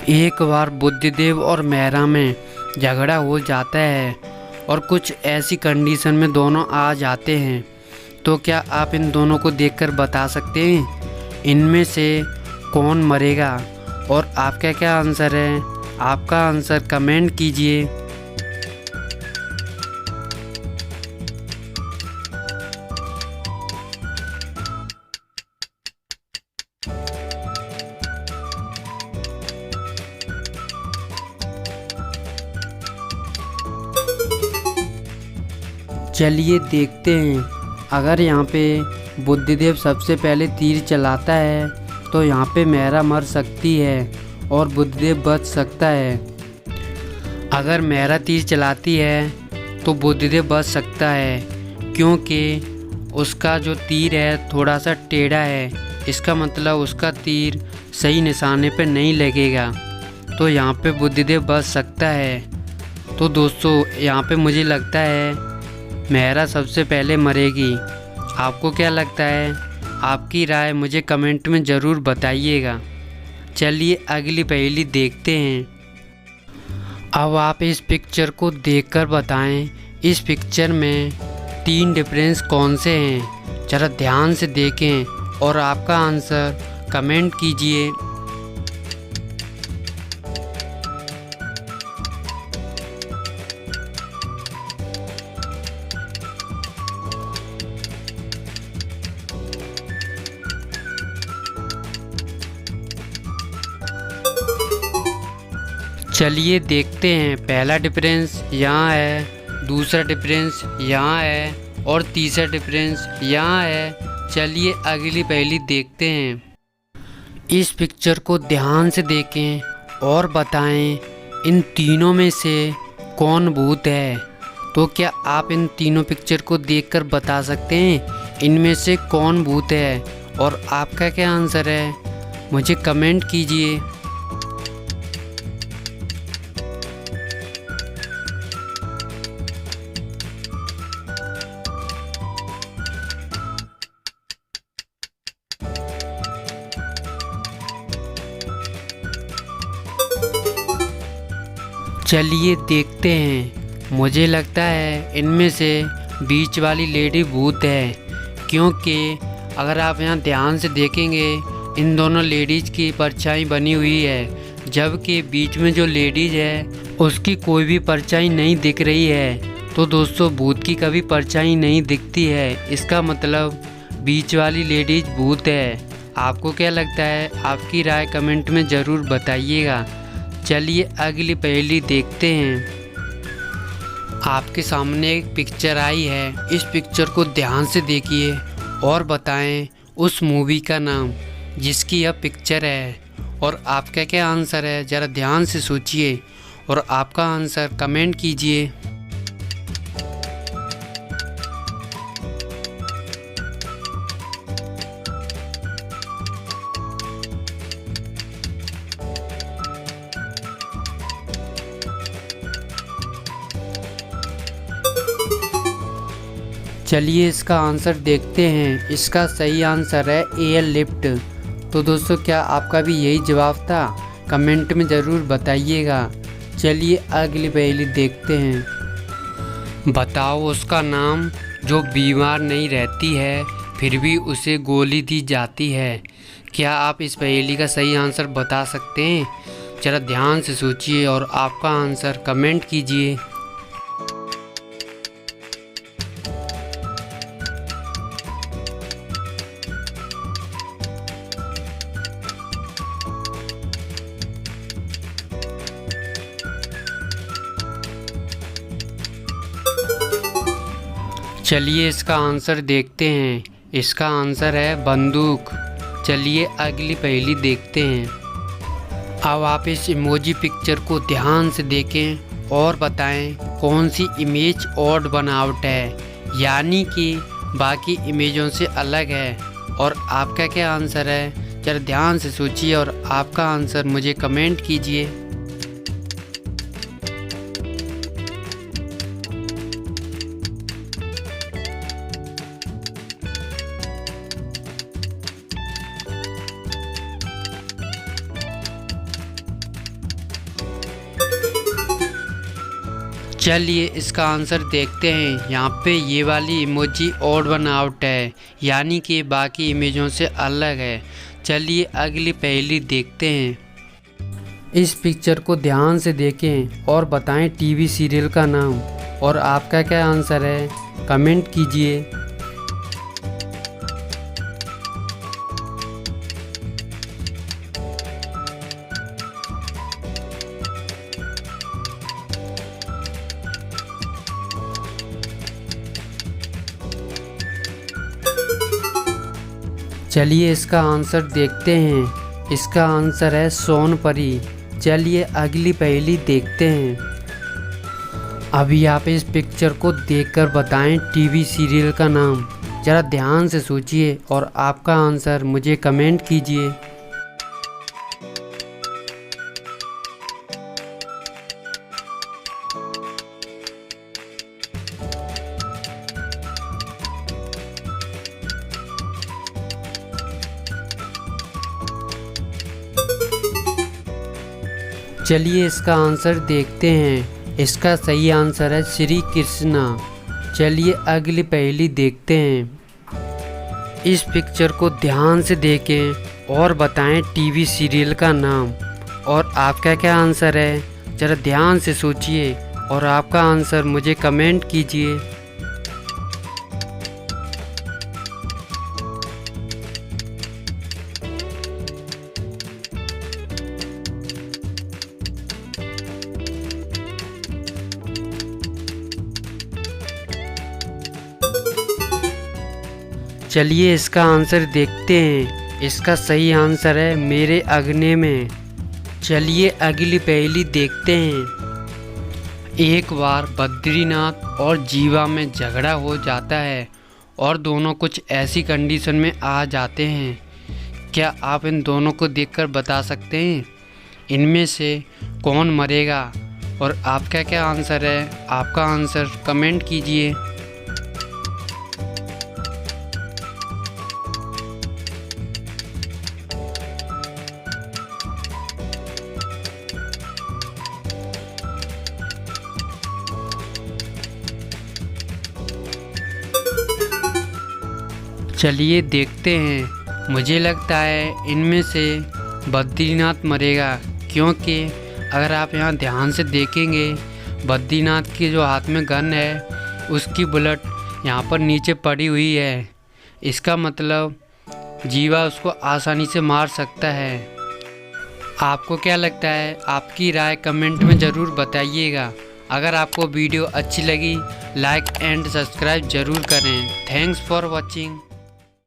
एक बार बुद्धिदेव और मेहरा में झगड़ा हो जाता है और कुछ ऐसी कंडीशन में दोनों आ जाते हैं। तो क्या आप इन दोनों को देखकर बता सकते हैं इनमें से कौन मरेगा? और आपका क्या आंसर है? आपका आंसर कमेंट कीजिए। चलिए देखते हैं। अगर यहाँ पे बुद्धिदेव सबसे पहले तीर चलाता है तो यहाँ पे मेहरा मर सकती है और बुद्धिदेव बच सकता है। अगर मेहरा तीर चलाती है तो बुद्धिदेव बच सकता है, क्योंकि उसका जो तीर है थोड़ा सा टेढ़ा है। इसका मतलब उसका तीर सही निशाने पे नहीं लगेगा, तो यहाँ पे बुद्धिदेव बच सकता है। तो दोस्तों, यहाँ पे मुझे लगता है मेहरा सबसे पहले मरेगी। आपको क्या लगता है? आपकी राय मुझे कमेंट में ज़रूर बताइएगा। चलिए अगली पहेली देखते हैं। अब आप इस पिक्चर को देखकर बताएं, इस पिक्चर में 3 डिफरेंस कौन से हैं? ज़रा ध्यान से देखें और आपका आंसर कमेंट कीजिए। चलिए देखते हैं। पहला डिफरेंस यहाँ है, दूसरा डिफरेंस यहाँ है और तीसरा डिफरेंस यहाँ है। चलिए अगली पहेली देखते हैं। इस पिक्चर को ध्यान से देखें और बताएं इन तीनों में से कौन भूत है। तो क्या आप इन तीनों पिक्चर को देखकर बता सकते हैं इनमें से कौन भूत है? और आपका क्या आंसर है? मुझे कमेंट कीजिए। चलिए देखते हैं। मुझे लगता है इनमें से बीच वाली लेडी भूत है, क्योंकि अगर आप यहाँ ध्यान से देखेंगे इन दोनों लेडीज़ की परछाई बनी हुई है, जबकि बीच में जो लेडीज़ है उसकी कोई भी परछाई नहीं दिख रही है। तो दोस्तों, भूत की कभी परछाई नहीं दिखती है, इसका मतलब बीच वाली लेडीज़ भूत है। आपको क्या लगता है? आपकी राय कमेंट में ज़रूर बताइएगा। चलिए अगली पहेली देखते हैं। आपके सामने एक पिक्चर आई है, इस पिक्चर को ध्यान से देखिए और बताएं उस मूवी का नाम जिसकी यह पिक्चर है। और आपका क्या आंसर है? ज़रा ध्यान से सोचिए और आपका आंसर कमेंट कीजिए। चलिए इसका आंसर देखते हैं। इसका सही आंसर है एयरलिफ्ट। तो दोस्तों, क्या आपका भी यही जवाब था? कमेंट में ज़रूर बताइएगा। चलिए अगली पहेली देखते हैं। बताओ उसका नाम जो बीमार नहीं रहती है फिर भी उसे गोली दी जाती है। क्या आप इस पहेली का सही आंसर बता सकते हैं? ज़रा ध्यान से सोचिए और आपका आंसर कमेंट कीजिए। चलिए इसका आंसर देखते हैं। इसका आंसर है बंदूक। चलिए अगली पहेली देखते हैं। अब आप इस इमोजी पिक्चर को ध्यान से देखें और बताएं कौन सी इमेज ऑड बनावट है, यानी कि बाकी इमेजों से अलग है। और आपका क्या आंसर है? जरा ध्यान से सोचिए और आपका आंसर मुझे कमेंट कीजिए। चलिए इसका आंसर देखते हैं। यहाँ पे ये वाली इमोजी ऑड वन आउट है, यानी कि बाकी इमेजों से अलग है। चलिए अगली पहेली देखते हैं। इस पिक्चर को ध्यान से देखें और बताएं टीवी सीरियल का नाम, और आपका क्या आंसर है कमेंट कीजिए। चलिए इसका आंसर देखते हैं। इसका आंसर है सोनपरी। चलिए अगली पहेली देखते हैं। अभी आप इस पिक्चर को देखकर बताएं टीवी सीरियल का नाम। ज़रा ध्यान से सोचिए और आपका आंसर मुझे कमेंट कीजिए। चलिए इसका आंसर देखते हैं। इसका सही आंसर है श्री कृष्णा। चलिए अगली पहेली देखते हैं। इस पिक्चर को ध्यान से देखें और बताएं टीवी सीरियल का नाम, और आपका क्या आंसर है ज़रा ध्यान से सोचिए और आपका आंसर मुझे कमेंट कीजिए। चलिए इसका आंसर देखते हैं। इसका सही आंसर है मेरे अगने में। चलिए अगली पहेली देखते हैं। एक बार बद्रीनाथ और जीवा में झगड़ा हो जाता है और दोनों कुछ ऐसी कंडीशन में आ जाते हैं। क्या आप इन दोनों को देखकर बता सकते हैं इनमें से कौन मरेगा, और आपका क्या आंसर है? आपका आंसर कमेंट कीजिए। चलिए देखते हैं। मुझे लगता है इनमें से बद्रीनाथ मरेगा, क्योंकि अगर आप यहाँ ध्यान से देखेंगे बद्रीनाथ के जो हाथ में गन है उसकी बुलेट यहाँ पर नीचे पड़ी हुई है। इसका मतलब जीवा उसको आसानी से मार सकता है। आपको क्या लगता है? आपकी राय कमेंट में ज़रूर बताइएगा। अगर आपको वीडियो अच्छी लगी लाइक एंड सब्सक्राइब ज़रूर करें। Thanks for watching.